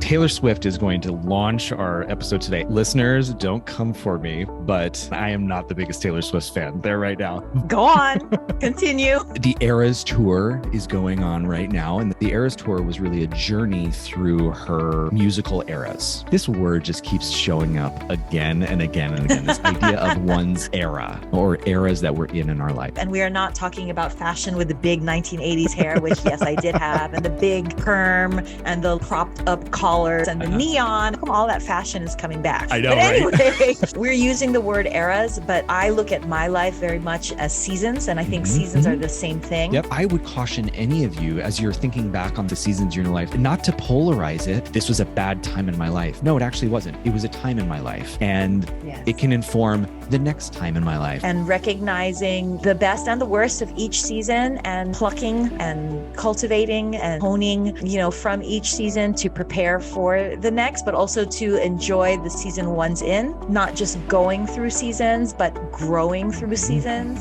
Taylor Swift is going to launch our episode today. Listeners, don't come for me, but I am not the biggest Taylor Swift fan there right now. Go on, continue. The Eras Tour is going on right now. And the Eras Tour was really a journey through her musical eras. This word just keeps showing up again and again and again. This idea of one's era or eras that we're in our life. And we are not talking about fashion with the big 1980s hair, which yes, I did have, and the big perm and the propped up collars and the neon. All that fashion is coming back. I know, but anyway, right? We're using the word eras, but I look at my life very much as seasons, and I think seasons are the same thing. Yep. I would caution any of you as you're thinking back on the seasons in your life, not to polarize it. This was a bad time in my life. No, it actually wasn't. It was a time in my life, and it can inform the next time in my life. And recognizing the best and the worst of each season and plucking and cultivating and honing, from each season to prepare for the next, but also to enjoy the season one's in, not just going through seasons, but growing through seasons.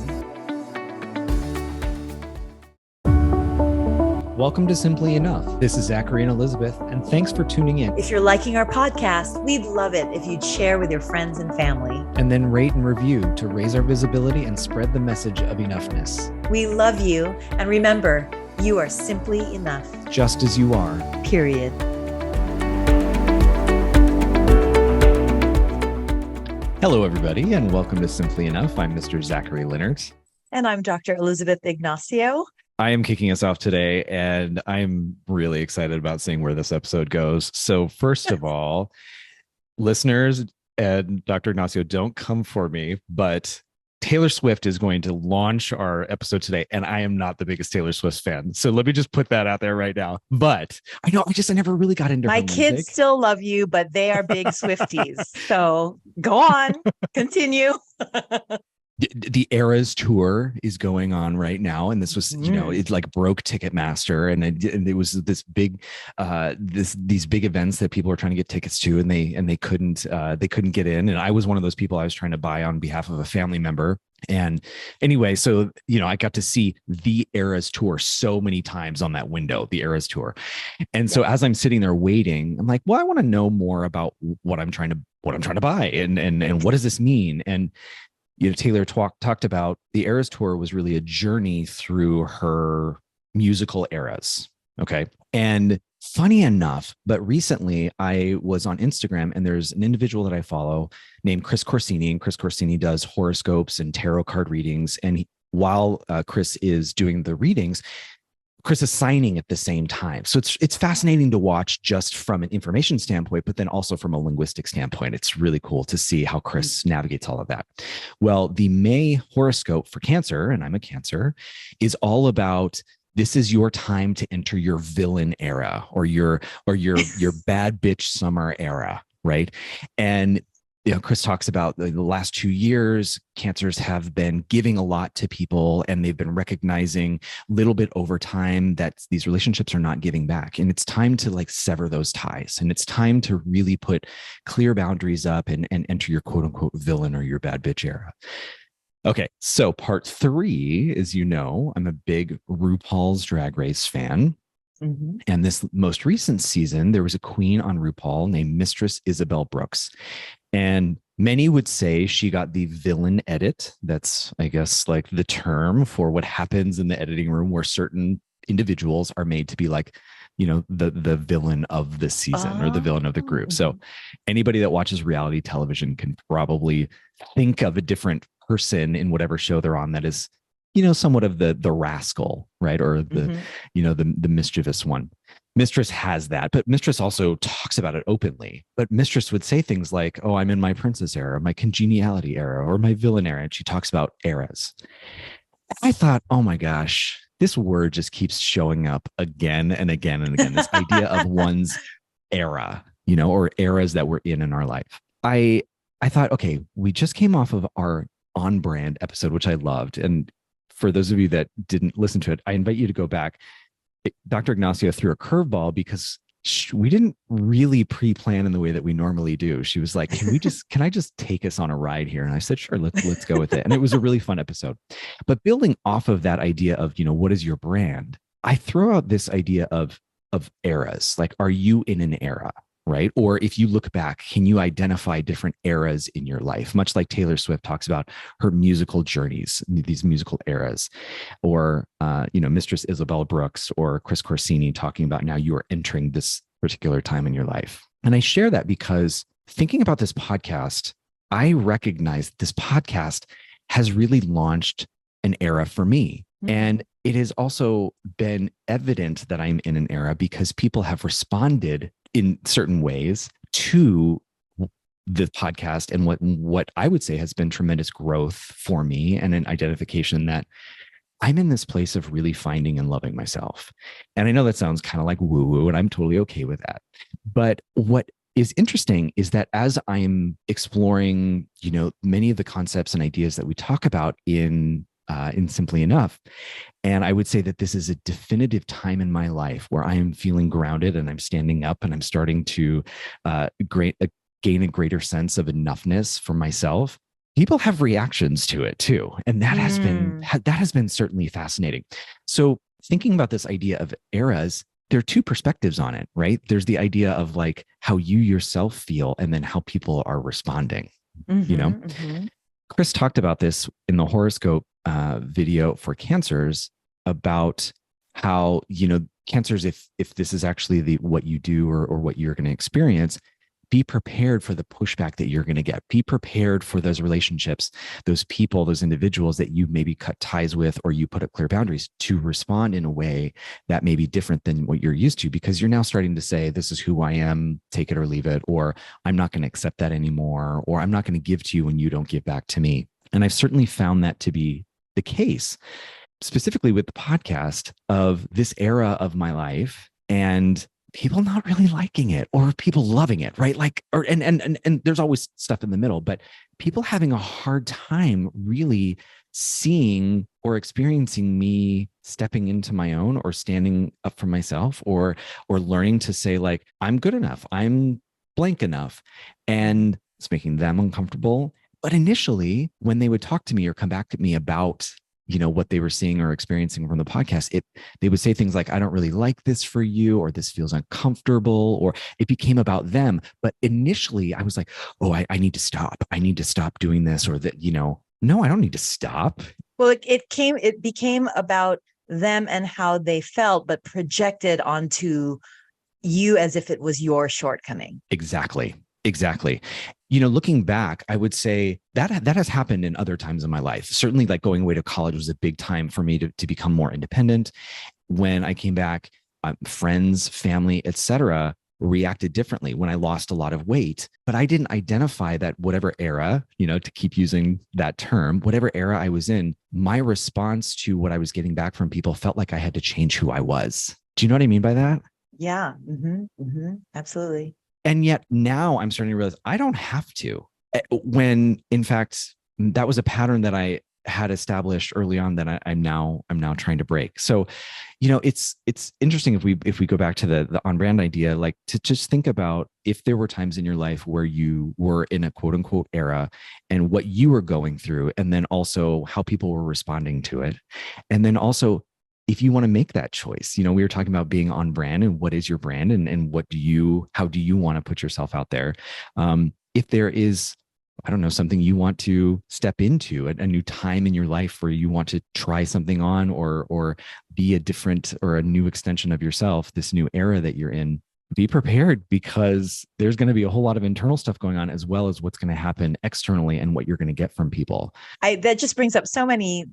Welcome to Simply Enough. This is Zachary and Elizabeth, and thanks for tuning in. If you're liking our podcast, we'd love it if you'd share with your friends and family. And then rate and review to raise our visibility and spread the message of enoughness. We love you, and remember, you are simply enough. Just as you are. Period. Hello, everybody, and welcome to Simply Enough. I'm Mr. Zachary Leonard. And I'm Dr. Elizabeth Ignacio. I am kicking us off today, and I'm really excited about seeing where this episode goes. So first of all, listeners and Dr. Ignacio, don't come for me, but Taylor Swift is going to launch our episode today, and I am not the biggest Taylor Swift fan. So let me just put that out there right now. But I never really got into my her kids music. Still love you, but they are big Swifties. So go on, continue. The Eras Tour is going on right now, and this was, it like broke Ticketmaster, and it was this big, these big events that people were trying to get tickets to, and they couldn't get in. And I was one of those people. I was trying to buy on behalf of a family member. And anyway, so, I got to see the Eras Tour so many times on that window, the Eras Tour. And so as I'm sitting there waiting, I'm like, well, I want to know more about what I'm trying to buy, and what does this mean? And Taylor talked about the Eras Tour was really a journey through her musical eras. Okay. And funny enough, but recently I was on Instagram, and there's an individual that I follow named Chris Corsini, and Chris Corsini does horoscopes and tarot card readings. And while Chris is doing the readings, Chris is signing at the same time. So it's fascinating to watch just from an information standpoint, but then also from a linguistic standpoint. It's really cool to see how Chris navigates all of that. Well, the May horoscope for Cancer, and I'm a Cancer, is all about this is your time to enter your villain era or your bad bitch summer era, right? And Chris talks about the last 2 years, Cancers have been giving a lot to people, and they've been recognizing little bit over time that these relationships are not giving back. And it's time to sever those ties. And it's time to really put clear boundaries up and enter your quote unquote villain or your bad bitch era. Okay. So part 3 is, I'm a big RuPaul's Drag Race fan. Mm-hmm. And this most recent season, there was a queen on RuPaul named Mistress Isabel Brooks. And many would say she got the villain edit. That's, I guess, the term for what happens in the editing room where certain individuals are made to be the villain of the season or the villain of the group. So anybody that watches reality television can probably think of a different person in whatever show they're on that is, somewhat of the rascal, right? Or the, the mischievous one. Mistress has that, but Mistress also talks about it openly. But Mistress would say things like, oh, I'm in my princess era, my congeniality era, or my villain era. And she talks about eras. I thought, oh my gosh, this word just keeps showing up again and again and again. This idea of one's era, or eras that we're in our life. I thought, okay, we just came off of our On Brand episode, which I loved. And for those of you that didn't listen to it, I invite you to go back. Dr. Ignacio threw a curveball because we didn't really pre-plan in the way that we normally do. She was like, can I just take us on a ride here? And I said, sure, let's go with it. And it was a really fun episode. But building off of that idea of, what is your brand? I throw out this idea of eras. Like, are you in an era? right? Or if you look back, can you identify different eras in your life? Much like Taylor Swift talks about her musical journeys, these musical eras, or Mistress Isabel Brooks or Chris Corsini talking about now you are entering this particular time in your life. And I share that because thinking about this podcast, I recognize this podcast has really launched an era for me. Mm-hmm. And it has also been evident that I'm in an era because people have responded in certain ways to the podcast and what I would say has been tremendous growth for me and an identification that I'm in this place of really finding and loving myself. And I know that sounds kind of like woo-woo, and I'm totally okay with that. But what is interesting is that as I'm exploring, many of the concepts and ideas that we talk about in Simply Enough, and I would say that this is a definitive time in my life where I am feeling grounded and I'm standing up and I'm starting to gain a greater sense of enoughness for myself. People have reactions to it too, and that has been certainly fascinating. So thinking about this idea of eras, there are two perspectives on it, right? There's the idea of like how you yourself feel and then how people are responding. Chris talked about this in the horoscope video for cancers about how, cancers, if this is actually what you do or what you're going to experience, be prepared for the pushback that you're going to get. Be prepared for those relationships, those people, those individuals that you maybe cut ties with, or you put up clear boundaries to respond in a way that may be different than what you're used to, because you're now starting to say, this is who I am, take it or leave it, or I'm not going to accept that anymore, or I'm not going to give to you when you don't give back to me. And I've certainly found that to be the case, specifically with the podcast of this era of my life and people not really liking it or people loving it, right? Like, and there's always stuff in the middle, but people having a hard time really seeing or experiencing me stepping into my own or standing up for myself or learning to say like, I'm good enough, I'm blank enough. And it's making them uncomfortable. But initially, when they would talk to me or come back at me about what they were seeing or experiencing from the podcast, they would say things like, I don't really like this for you, or this feels uncomfortable, or it became about them. But initially I was like, oh, I need to stop. I need to stop doing this, or that, no, I don't need to stop. Well, it became about them and how they felt, but projected onto you as if it was your shortcoming. Exactly. Looking back, I would say that has happened in other times in my life. Certainly, like going away to college was a big time for me to become more independent. When I came back, friends, family, etc., reacted differently when I lost a lot of weight. But I didn't identify that whatever era, to keep using that term, whatever era I was in, my response to what I was getting back from people felt like I had to change who I was. Do you know what I mean by that? Yeah, absolutely. And yet now I'm starting to realize I don't have to, when in fact, that was a pattern that I had established early on that I'm now trying to break. So, it's interesting if we go back to the on brand idea, like to just think about if there were times in your life where you were in a quote unquote era and what you were going through, and then also how people were responding to it. And then also, if you want to make that choice, we were talking about being on brand and what is your brand and how do you want to put yourself out there? If there is, I don't know, something you want to step into, a new time in your life where you want to try something on or be a different or a new extension of yourself, this new era that you're in, be prepared, because there's going to be a whole lot of internal stuff going on as well as what's going to happen externally and what you're going to get from people. That just brings up so many,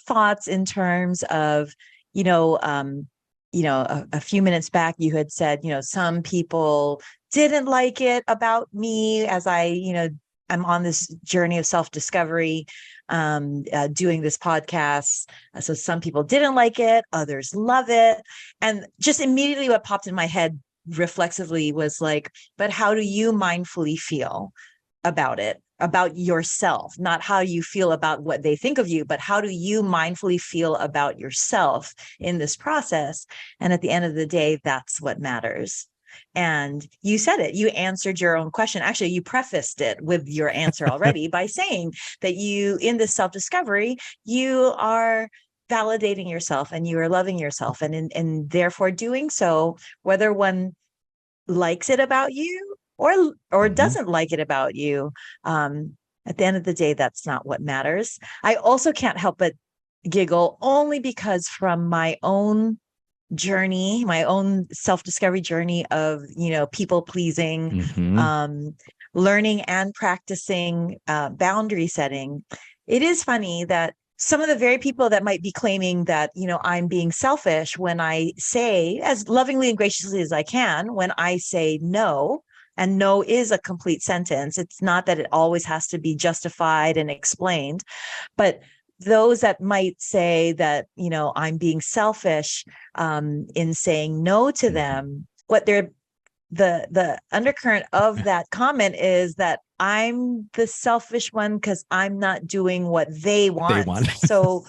thoughts in terms of, a few minutes back, you had said, some people didn't like it about me as I'm on this journey of self-discovery, doing this podcast. So some people didn't like it, others love it. And just immediately what popped in my head reflexively was like, but how do you mindfully feel about it? About yourself, not how you feel about what they think of you, but how do you mindfully feel about yourself in this process? And at the end of the day, that's what matters. And you said it, you answered your own question. Actually, you prefaced it with your answer already by saying that you, in this self-discovery, you are validating yourself and you are loving yourself. And therefore doing so, whether one likes it about you or doesn't like it about you. At the end of the day, that's not what matters. I also can't help but giggle only because from my own journey, my own self-discovery journey of, people pleasing, learning and practicing boundary setting, it is funny that some of the very people that might be claiming that, I'm being selfish when I say, as lovingly and graciously as I can, when I say no, and no is a complete sentence. It's not that it always has to be justified and explained, but those that might say that, I'm being selfish in saying no to them, what they're the undercurrent of that comment is that I'm the selfish one because I'm not doing what they want. So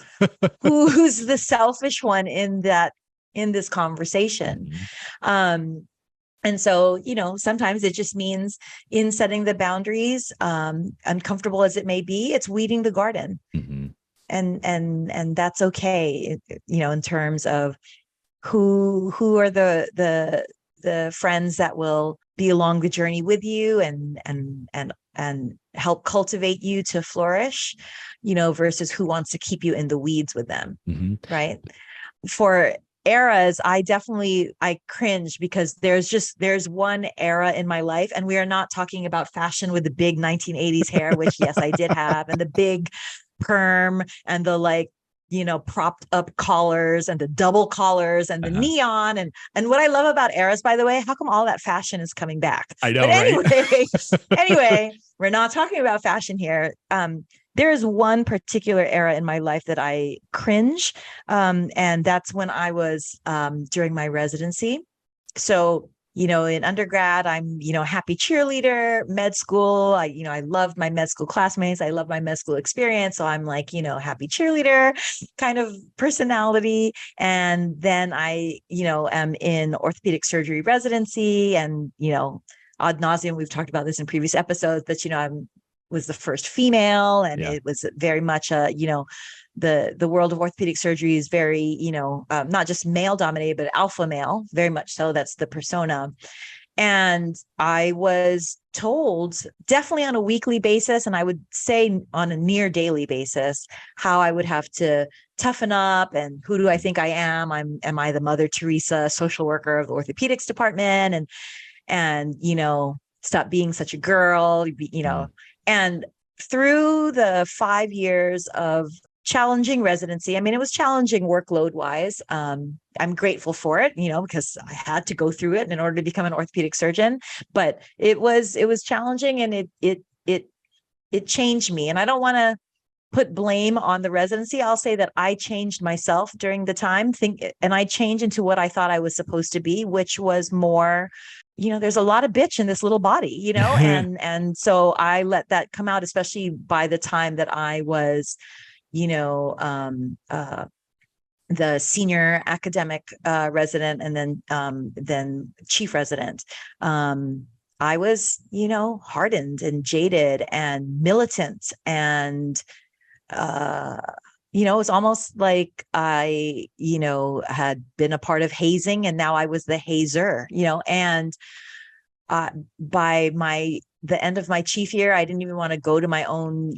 who's the selfish one in this conversation? And so, sometimes it just means in setting the boundaries, uncomfortable as it may be, it's weeding the garden. And that's okay, in terms of who are the friends that will be along the journey with you and help cultivate you to flourish, versus who wants to keep you in the weeds with them. Right. For eras, I cringe because there's one era in my life, and we are not talking about fashion with the big 1980s hair, which yes, I did have, and the big perm and the propped up collars and the double collars and the neon. And what I love about eras, by the way, how come all that fashion is coming back? I know, but anyway, right? anyway, we're not talking about fashion here. There is one particular era in my life that I cringe. And that's when I was during my residency. So, in undergrad, I'm, happy cheerleader. Med school, I loved my med school classmates. I love my med school experience. So I'm like, happy cheerleader kind of personality. And then I, am in orthopedic surgery residency, and, ad nauseum, we've talked about this in previous episodes, but, I'm was the first female, and it was very much the world of orthopedic surgery is very, not just male dominated, but alpha male, very much so. That's the persona. And I was told, definitely on a weekly basis, and I would say on a near daily basis, how I would have to toughen up and who do I think I am? Am I the Mother Teresa social worker of the orthopedics department? And stop being such a girl, and through the 5 years of challenging residency, I mean, it was challenging workload wise. I'm grateful for it, because I had to go through it in order to become an orthopedic surgeon, but it was challenging, and it changed me. And I don't want to put blame on the residency. I'll say that I changed myself during the time, and I changed into what I thought I was supposed to be, which was more, there's a lot of bitch in this little body, and so I let that come out, especially by the time that I was, the senior academic resident, and then chief resident. I was, hardened and jaded and militant, and it was almost like I, had been a part of hazing, and now I was the hazer, and by the end of my chief year, I didn't even want to go to my own,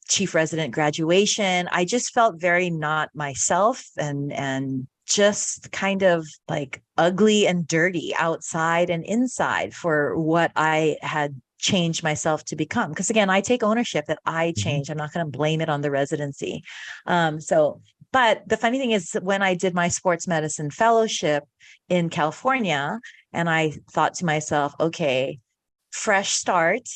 chief resident graduation. I just felt very not myself, and just kind of like ugly and dirty outside and inside for what I had changed myself to become. Because again, I take ownership that I changed. I'm not going to blame it on the residency. But the funny thing is, when I did my sports medicine fellowship in California, and I thought to myself, okay, fresh start.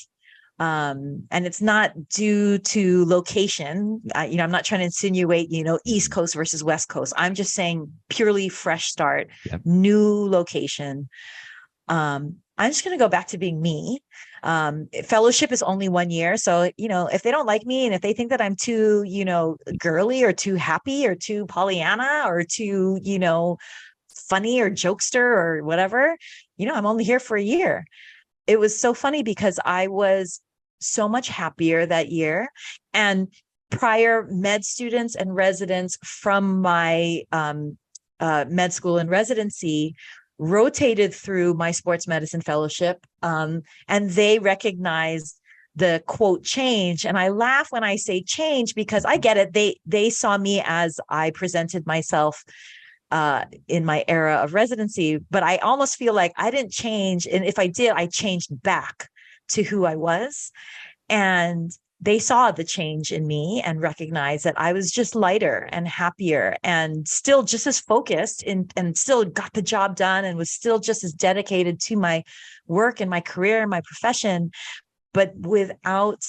And it's not due to location. I'm not trying to insinuate, East Coast versus West Coast. I'm just saying purely fresh start, new location. I'm just going to go back to being me. Fellowship is only 1 year. So, if they don't like me, and if they think that I'm too, girly or too happy or too Pollyanna or too, funny or jokester or whatever, I'm only here for a year. It was so funny because I was so much happier that year. And prior med students and residents from my med school and residency rotated through my sports medicine fellowship, and they recognized the quote change. And I laugh when I say change because I get it. They saw me as I presented myself in my era of residency, but I almost feel like I didn't change. And if I did, I changed back to who I was. And they saw the change in me and recognized that I was just lighter and happier and still just as focused and still got the job done and was still just as dedicated to my work and my career and my profession, but without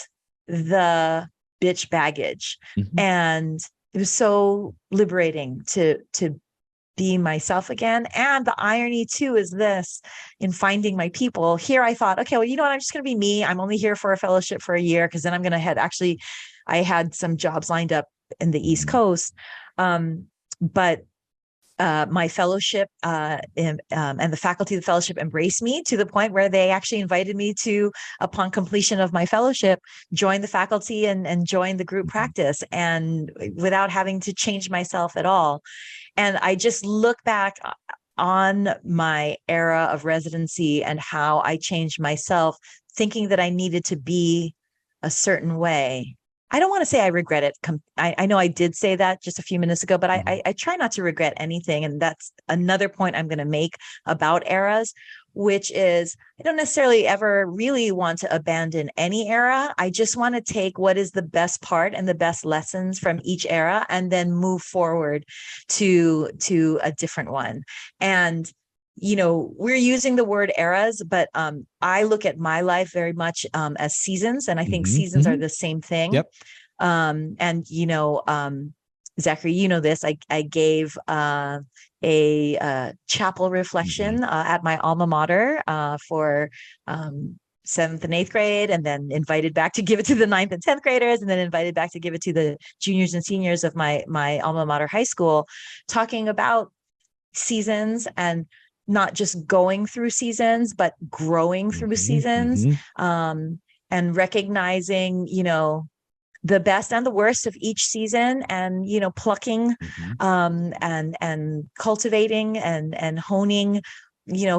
the bitch baggage. Mm-hmm. And it was so liberating to be myself again. And the irony too is this: in finding my people here, I thought, okay, well, you know what? I'm just going to be me. I'm only here for a fellowship for a year, because then I'm going to head. Actually, I had some jobs lined up in the East Coast. But my fellowship and the faculty of the fellowship embraced me to the point where they actually invited me to, upon completion of my fellowship, join the faculty and join the group practice, and without having to change myself at all. And I just look back on my era of residency and how I changed myself, thinking that I needed to be a certain way. I don't want to say I regret it. I know I did say that just a few minutes ago, but I try not to regret anything. And that's another point I'm going to make about eras, which is I don't necessarily ever really want to abandon any era. I just want to take what is the best part and the best lessons from each era and then move forward to a different one. And we're using the word eras, but I look at my life very much as seasons, and I think seasons are the same thing. Yep. And Zachary, you know this. I gave a chapel reflection at my alma mater for 7th and 8th grade, and then invited back to give it to the 9th and 10th graders, and then invited back to give it to the juniors and seniors of my alma mater high school, talking about seasons and not just going through seasons, but growing through seasons, and recognizing, the best and the worst of each season, and, plucking, and cultivating and honing,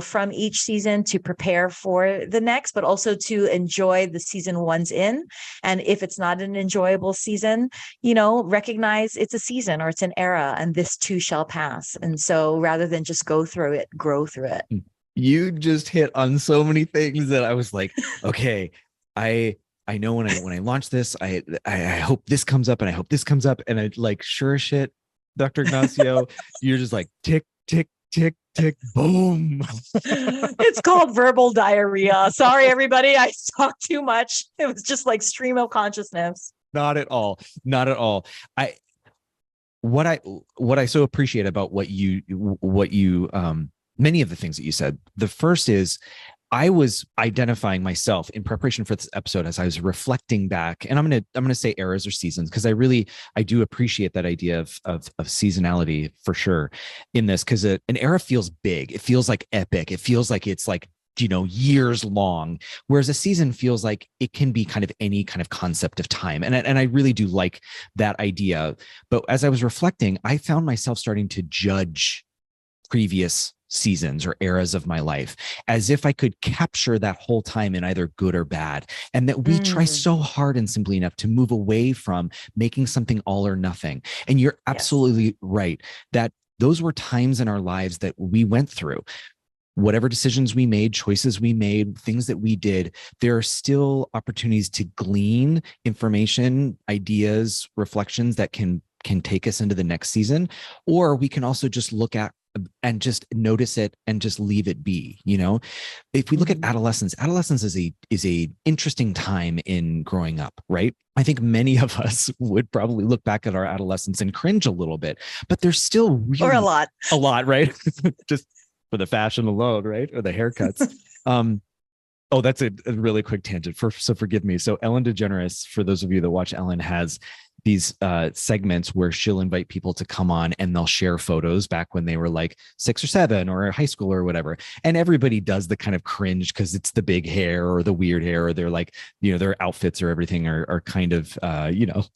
from each season to prepare for the next, but also to enjoy the season one's in. And if it's not an enjoyable season, recognize it's a season or it's an era, and this too shall pass. And so rather than just go through it, grow through it. You just hit on so many things that I was like, okay, I know when I launch this, I hope this comes up, and I hope this comes up. And I like, sure as shit, Dr. Ignacio, you're just like tick, tick, tick, tick, boom. It's called verbal diarrhea. Sorry, everybody. I talked too much. It was just like stream of consciousness. Not at all. Not at all. What I so appreciate about what you many of the things that you said. The first is, I was identifying myself in preparation for this episode as I was reflecting back, and I'm gonna say eras or seasons, because I do appreciate that idea of seasonality for sure in this, because an era feels big, it feels like epic, it feels like it's like years long, whereas a season feels like it can be kind of any kind of concept of time, and I really do like that idea. But as I was reflecting, I found myself starting to judge previous seasons or eras of my life as if I could capture that whole time in either good or bad. And that we try so hard and simply enough to move away from making something all or nothing. And you're absolutely right that those were times in our lives that we went through. Whatever decisions we made, choices we made, things that we did, there are still opportunities to glean information, ideas, reflections that can take us into the next season. Or we can also just look at and just notice it and just leave it be. If we look at adolescence is a interesting time in growing up, right? I think many of us would probably look back at our adolescence and cringe a little bit, but there's still really or a lot, right? Just for the fashion alone, right? Or the haircuts. Oh, that's a really quick tangent. So forgive me. So Ellen DeGeneres, for those of you that watch Ellen, has these segments where she'll invite people to come on and they'll share photos back when they were like 6 or 7 or high school or whatever. And everybody does the kind of cringe because it's the big hair or the weird hair, or they're like, their outfits or everything are kind of,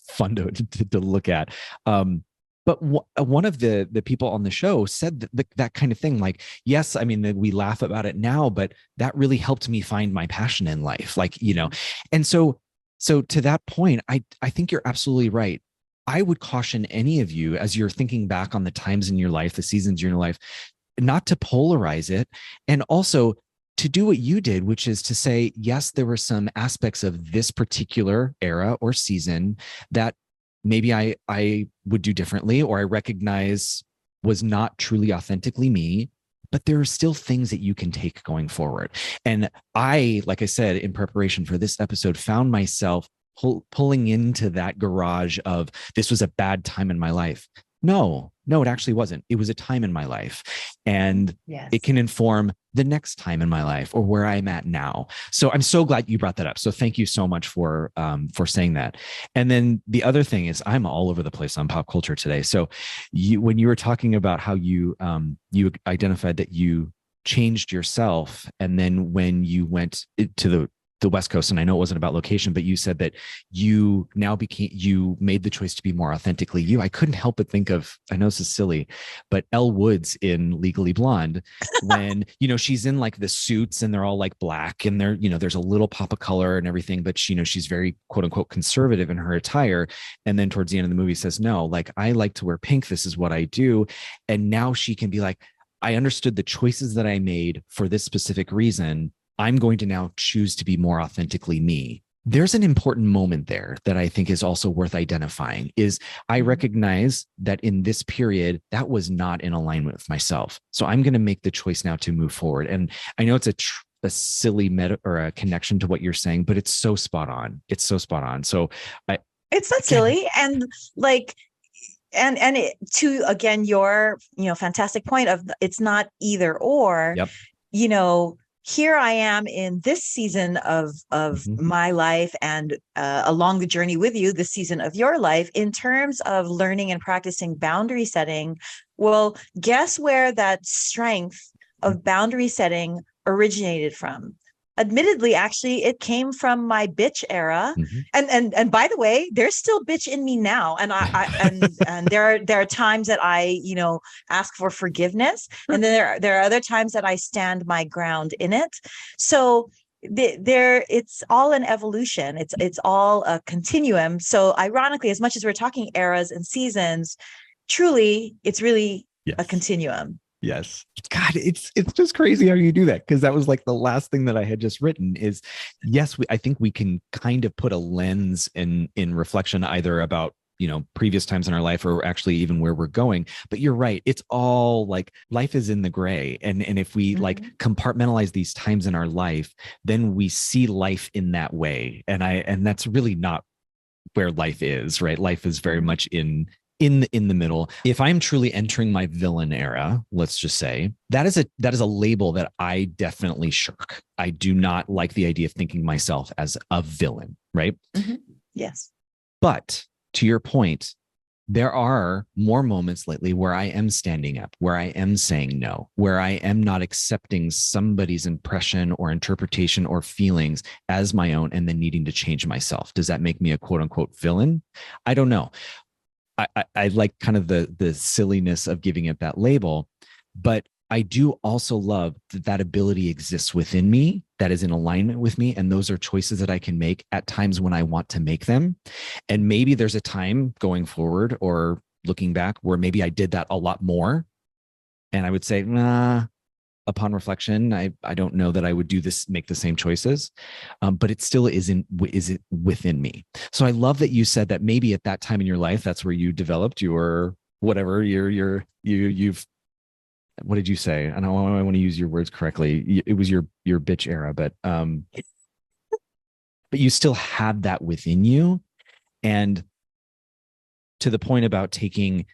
fun to look at. But one of the people on the show said that kind of thing. Like, yes, I mean, we laugh about it now, but that really helped me find my passion in life. Like, and so to that point, I think you're absolutely right. I would caution any of you as you're thinking back on the times in your life, the seasons in your life, not to polarize it, and also to do what you did, which is to say, yes, there were some aspects of this particular era or season that maybe I would do differently, or I recognize was not truly authentically me, but there are still things that you can take going forward. And I, like I said, in preparation for this episode, found myself pulling into that garage of this was a bad time in my life. No, it actually wasn't. It was a time in my life, and Yes. it can inform the next time in my life or where I'm at now. So I'm so glad you brought that up. So thank you so much for saying that. And then the other thing is, I'm all over the place on pop culture today. So when you were talking about how you identified that you changed yourself, and then when you went to the West Coast, and I know it wasn't about location, but you said that you made the choice to be more authentically you. I couldn't help but think of, I know this is silly, but Elle Woods in Legally Blonde, when, she's in like the suits and they're all like black and they're, there's a little pop of color and everything, but she's very quote unquote conservative in her attire. And then towards the end of the movie says, no, like I like to wear pink. This is what I do. And now she can be like, I understood the choices that I made for this specific reason. I'm going to now choose to be more authentically me. There's an important moment there that I think is also worth identifying. Is I recognize that in this period, that was not in alignment with myself. So I'm going to make the choice now to move forward. And I know it's a silly meta or a connection to what you're saying, but it's so spot on. It's so spot on. So it's not silly. And like, and to, again, your, fantastic point of it's not either or, yep. Here I am in this season of my life and along the journey with you, this season of your life, in terms of learning and practicing boundary setting. Well, guess where that strength of boundary setting originated from? Admittedly, actually, it came from my bitch era. And by the way, there's still bitch in me now. And and there are times that I, ask for forgiveness. And then there are other times that I stand my ground in it. So it's all an evolution. It's all a continuum. So ironically, as much as we're talking eras and seasons, truly, it's really a continuum. Yes. God, it's just crazy how you do that, because that was like the last thing that I had just written is, yes, I think we can kind of put a lens in reflection either about, previous times in our life or actually even where we're going. But you're right. It's all like life is in the gray. And if we like compartmentalize these times in our life, then we see life in that way. And that's really not where life is, right? Life is very much in the middle. If I'm truly entering my villain era, let's just say, that is a label that I definitely shirk. I do not like the idea of thinking myself as a villain, right? Yes. But to your point, there are more moments lately where I am standing up, where I am saying no, where I am not accepting somebody's impression or interpretation or feelings as my own and then needing to change myself. Does that make me a quote unquote villain? I don't know. I like kind of the silliness of giving it that label, but I do also love that ability exists within me, that is in alignment with me. And those are choices that I can make at times when I want to make them. And maybe there's a time going forward or looking back where maybe I did that a lot more. And I would say, upon reflection, I don't know that I would make the same choices, but it still is it within me. So I love that you said that maybe at that time in your life, that's where you developed your whatever you've. What did you say? I want to use your words correctly. It was your bitch era, but you still have that within you, and to the point about taking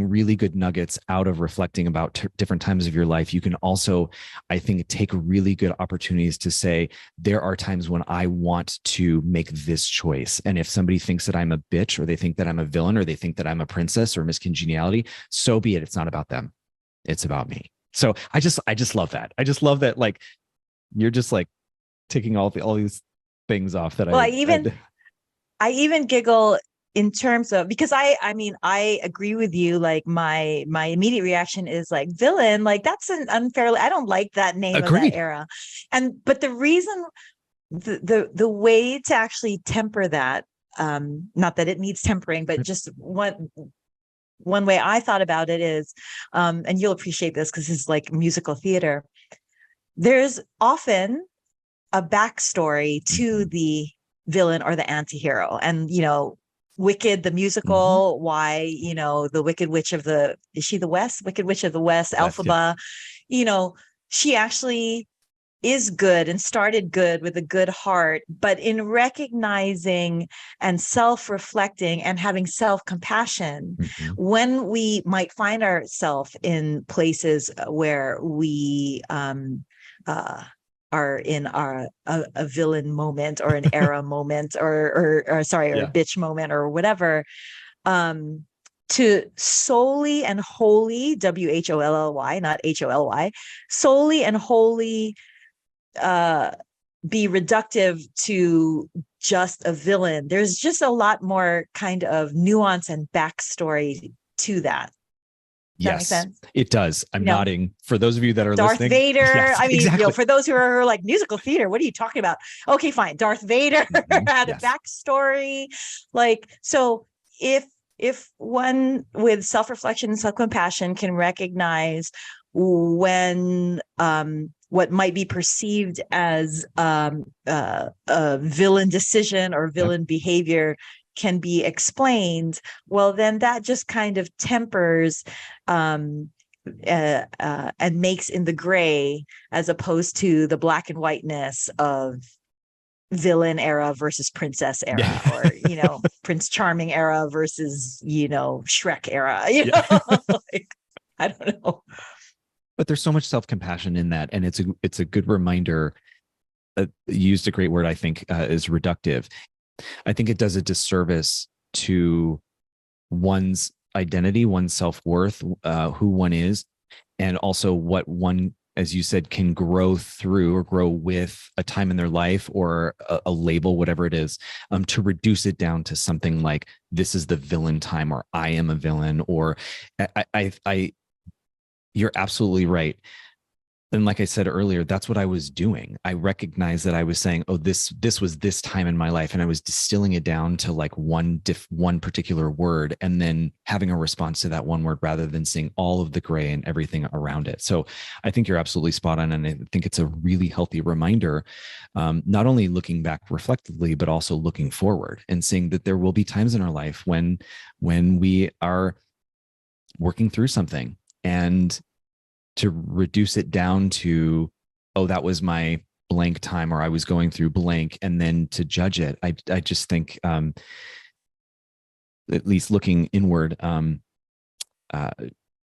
really good nuggets out of reflecting about different times of your life, you can also, I think, take really good opportunities to say, there are times when I want to make this choice. And if somebody thinks that I'm a bitch, or they think that I'm a villain, or they think that I'm a princess or Miss Congeniality, so be it. It's not about them. It's about me. So I just love that. I just love that. Like, you're just like taking all these things off that I even giggle in terms of, because I mean, I agree with you. Like my immediate reaction is like villain, like that's an unfairly, I don't like that name of that Agreed. era. But the reason, the way to actually temper that, not that it needs tempering, but just one way I thought about it is, and you'll appreciate this because this is like musical theater. There's often a backstory to the villain or the anti-hero. And, Wicked, the musical, why, the Wicked Witch of the, is she the West? Wicked Witch of the West, Elphaba, she actually is good and started good with a good heart, but in recognizing and self-reflecting and having self-compassion, when we might find ourselves in places where we are in a villain moment or an era moment or sorry, or a bitch moment or whatever, to solely and wholly, WHOLLY, not HOLY, solely and wholly be reductive to just a villain. There's just a lot more kind of nuance and backstory to that. Does that make sense? It does. I'm nodding. For those of you that are Darth listening. Vader. Yes, I mean, exactly. For those who are like musical theater, what are you talking about? Okay, fine. Darth Vader had a backstory. Like, so if one with self-reflection and self-compassion can recognize when what might be perceived as a villain decision or villain behavior can be explained, well, then that just kind of tempers and makes in the gray, as opposed to the black and whiteness of villain era versus princess era, or Prince Charming era versus Shrek era. Like, I don't know. But there's so much self-compassion in that, and it's a good reminder. You used a great word, I think, is reductive. I think it does a disservice to one's identity, one's self-worth, who one is, and also what one, as you said, can grow through or grow with a time in their life or a label, whatever it is, to reduce it down to something like, this is the villain time, or I am a villain, or you're absolutely right. And like I said earlier, that's what I was doing. I recognized that I was saying, oh, this was this time in my life. And I was distilling it down to like one particular word, and then having a response to that one word rather than seeing all of the gray and everything around it. So I think you're absolutely spot on. And I think it's a really healthy reminder, not only looking back reflectively, but also looking forward and seeing that there will be times in our life when we are working through something, and to reduce it down to, oh, that was my blank time, or I was going through blank, and then to judge it. I just think, at least looking inward,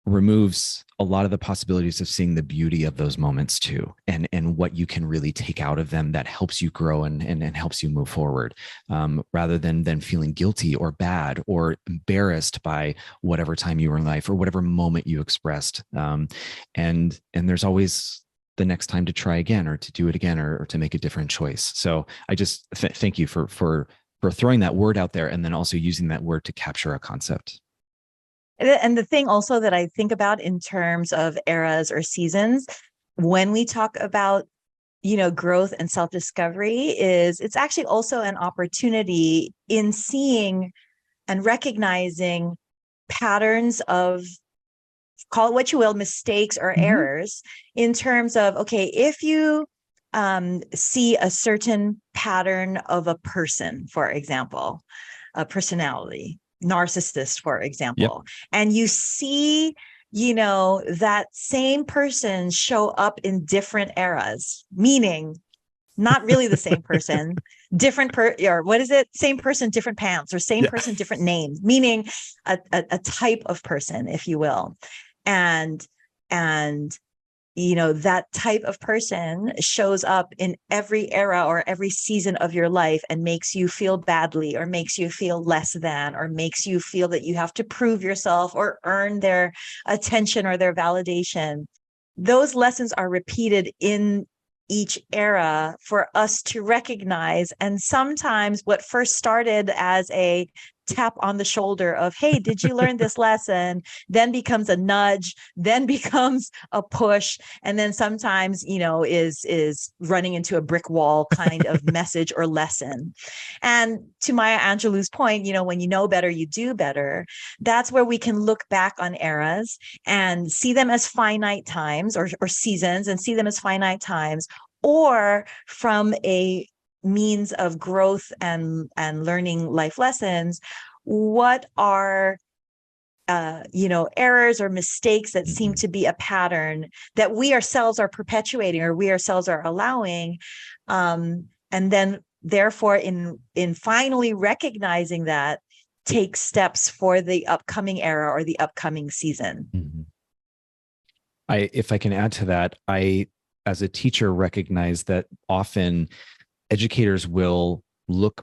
removes a lot of the possibilities of seeing the beauty of those moments too, and what you can really take out of them that helps you grow and helps you move forward, rather than feeling guilty or bad or embarrassed by whatever time you were in life or whatever moment you expressed. And there's always the next time to try again, or to do it again, or to make a different choice. So I just thank you for throwing that word out there, and then also using that word to capture a concept. And the thing also that I think about in terms of eras or seasons, when we talk about, growth and self-discovery, is it's actually also an opportunity in seeing and recognizing patterns of, call it what you will, mistakes or errors, in terms of, okay, if you see a certain pattern of a person, for example, a personality, narcissist, for example, and you see, that same person show up in different eras, meaning not really the same person, different or what is it? Same person, different pants, or same person, different name, meaning a type of person, if you will. And that type of person shows up in every era or every season of your life and makes you feel badly, or makes you feel less than, or makes you feel that you have to prove yourself or earn their attention or their validation. Those lessons are repeated in each era for us to recognize. And sometimes what first started as a tap on the shoulder of, hey, did you learn this lesson? Then becomes a nudge, then becomes a push, and then sometimes, is running into a brick wall kind of message or lesson. And to Maya Angelou's point, when you know better, you do better. That's where we can look back on eras and see them as finite times or seasons, and see them as finite times, or from a means of growth and learning life lessons, what are errors or mistakes that seem to be a pattern that we ourselves are perpetuating or we ourselves are allowing, and then therefore in finally recognizing that, take steps for the upcoming era or the upcoming season. Mm-hmm. If I can add to that, I, as a teacher, recognize that often educators will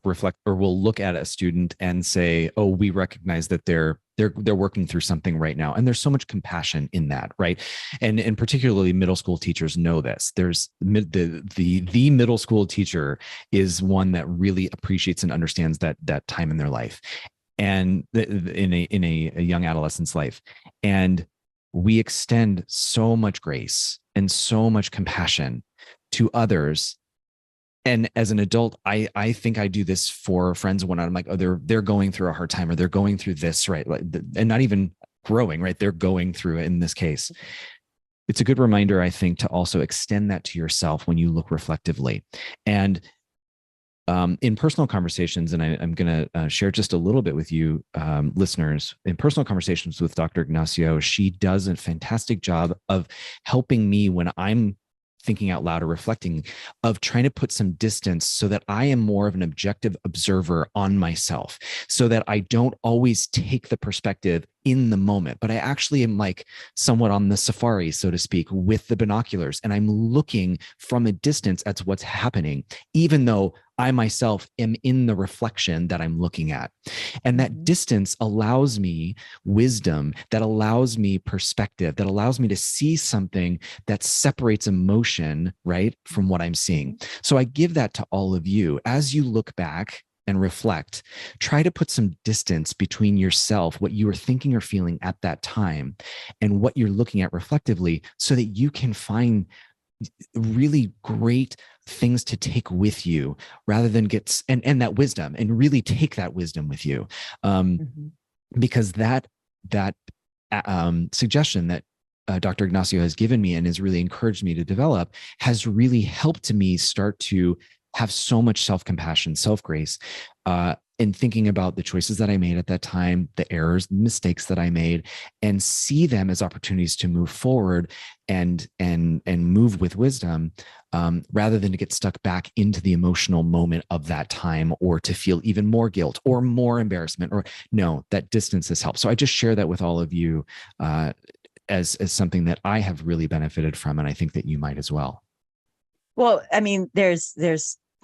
reflect at a student and say, oh, we recognize that they're working through something right now. And there's so much compassion in that, right? And particularly middle school teachers know this. There's the middle school teacher is one that really appreciates and understands that time in their life, and in a young adolescent's life. And we extend so much grace and so much compassion to others. And as an adult, I think I do this for friends when I'm like, oh, they're going through a hard time, or they're going through this, right? Like, and not even growing, right? They're going through it in this case. It's a good reminder, I think, to also extend that to yourself when you look reflectively. And in personal conversations, and I'm going to share just a little bit with you, listeners, in personal conversations with Dr. Ignacio, she does a fantastic job of helping me when I'm thinking out loud or reflecting, of trying to put some distance so that I am more of an objective observer on myself, so that I don't always take the perspective in the moment, but I actually am like somewhat on the safari, so to speak, with the binoculars. And I'm looking from a distance at what's happening, even though I myself am in the reflection that I'm looking at. And that distance allows me wisdom, that allows me perspective, that allows me to see something that separates emotion, right, from what I'm seeing. So I give that to all of you. As you look back and reflect, try to put some distance between yourself, what you were thinking or feeling at that time, and what you're looking at reflectively, so that you can find really great things to take with you, rather than and that wisdom, and really take that wisdom with you. Because that suggestion that Dr. Ignacio has given me and has really encouraged me to develop has really helped me start to have so much self-compassion, self-grace, in thinking about the choices that I made at that time, the errors, the mistakes that I made, and see them as opportunities to move forward and move with wisdom, rather than to get stuck back into the emotional moment of that time, or to feel even more guilt or more embarrassment. That distance has helped. So I just share that with all of you as something that I have really benefited from, and I think that you might as well. Well, I mean, there's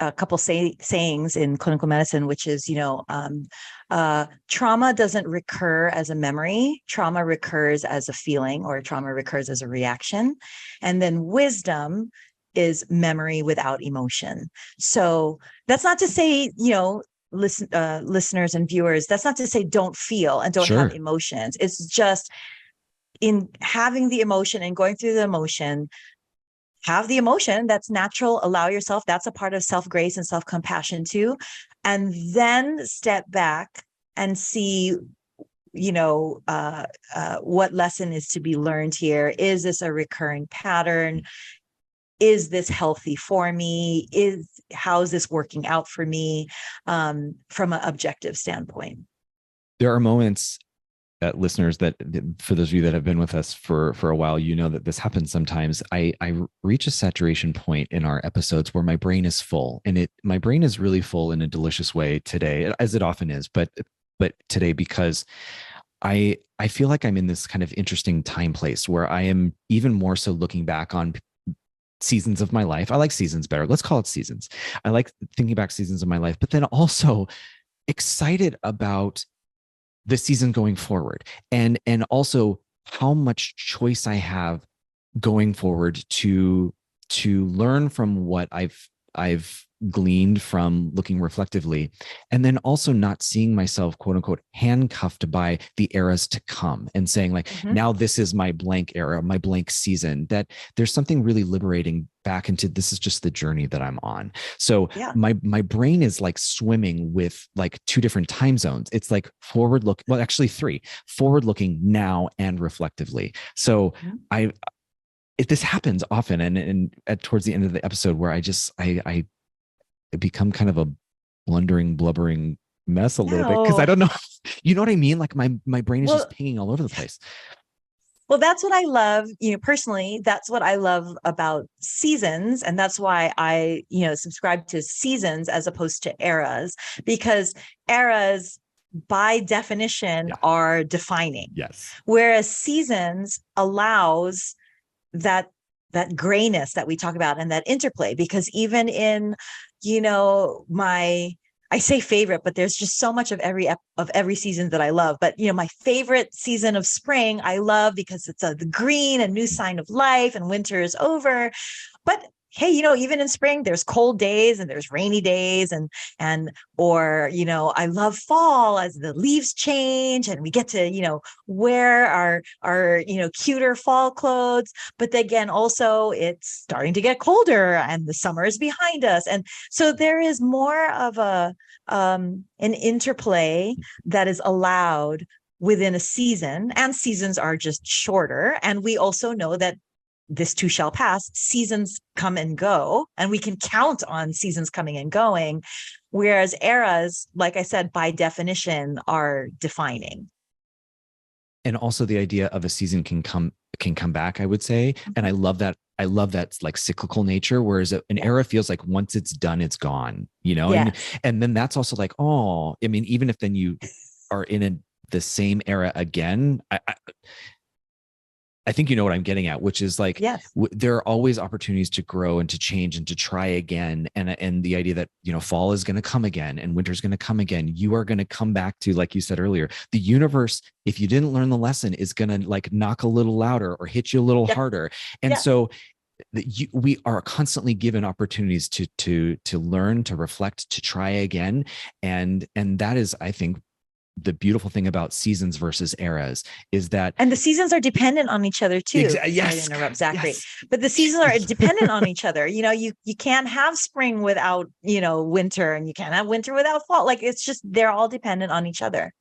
a couple sayings in clinical medicine, which is, trauma doesn't recur as a memory. Trauma recurs as a feeling, or trauma recurs as a reaction. And then wisdom is memory without emotion. So that's not to say, listeners and viewers, that's not to say don't feel and don't have emotions. It's just in having the emotion and going through the emotion, have the emotion. That's natural. Allow yourself. That's a part of self-grace and self-compassion too. And then step back and see, what lesson is to be learned here. Is this a recurring pattern? Is this healthy for me? How is this working out for me, from an objective standpoint? There are moments, listeners, that for those of you that have been with us for a while, you know that this happens sometimes. I reach a saturation point in our episodes where my brain is full, and my brain is really full in a delicious way today, as it often is, but today, because I feel like I'm in this kind of interesting time place where I am even more so looking back on seasons of my life. I like seasons better. Let's call it seasons. I like thinking back seasons of my life, but then also excited about the season going forward, and also how much choice I have going forward to learn from what I've I've gleaned from looking reflectively, and then also not seeing myself, quote unquote, handcuffed by the eras to come and saying like, now this is my blank era, my blank season. That there's something really liberating back into, this is just the journey that I'm on. So my brain is like swimming with like two different time zones. It's like forward look, well, actually three: forward looking, now, and reflectively. So this happens often, and towards the end of the episode, where I become kind of a blundering, blubbering mess a little bit, because I don't know, you know what I mean? Like my brain is just pinging all over the place. Well, that's what I love, personally. That's what I love about seasons. And that's why I, subscribe to seasons as opposed to eras, because eras by definition are defining. Yes. Whereas seasons allows that grayness that we talk about and that interplay, because even in, I say favorite, but there's just so much of every season that I love. But, my favorite season of spring, I love because it's the green and new sign of life, and winter is over. But hey, even in spring, there's cold days and there's rainy days, or I love fall as the leaves change and we get to, wear our cuter fall clothes. But again, also it's starting to get colder and the summer is behind us. And so there is more of an interplay that is allowed within a season, and seasons are just shorter. And we also know that this too shall pass. Seasons come and go, and we can count on seasons coming and going. Whereas eras, like I said, by definition, are defining. And also the idea of a season can come back, I would say. And I love that. I love that like cyclical nature, whereas an era feels like once it's done, it's gone, and then that's also like, oh, I mean, even if then you are in the same era again, I think you know what I'm getting at, which is like, there are always opportunities to grow and to change and to try again. And the idea that, fall is going to come again and winter is going to come again. You are going to come back to, like you said earlier, the universe, if you didn't learn the lesson, is going to like knock a little louder or hit you a little harder. And so we are constantly given opportunities to learn, to reflect, to try again. And that is, I think, the beautiful thing about seasons versus eras is that, and the seasons are dependent on each other too. Yes. Sorry to interrupt, Zachary, but the seasons are dependent on each other. You can't have spring without, winter, and you can't have winter without fall. Like, it's just, they're all dependent on each other.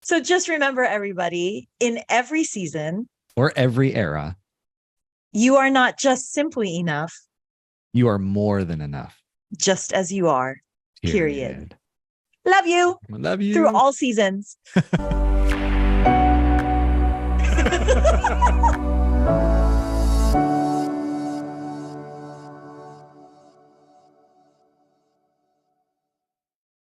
So just remember, everybody, in every season or every era, you are not just simply enough. You are more than enough. Just as you are. Period. Love you. Love you. Through all seasons.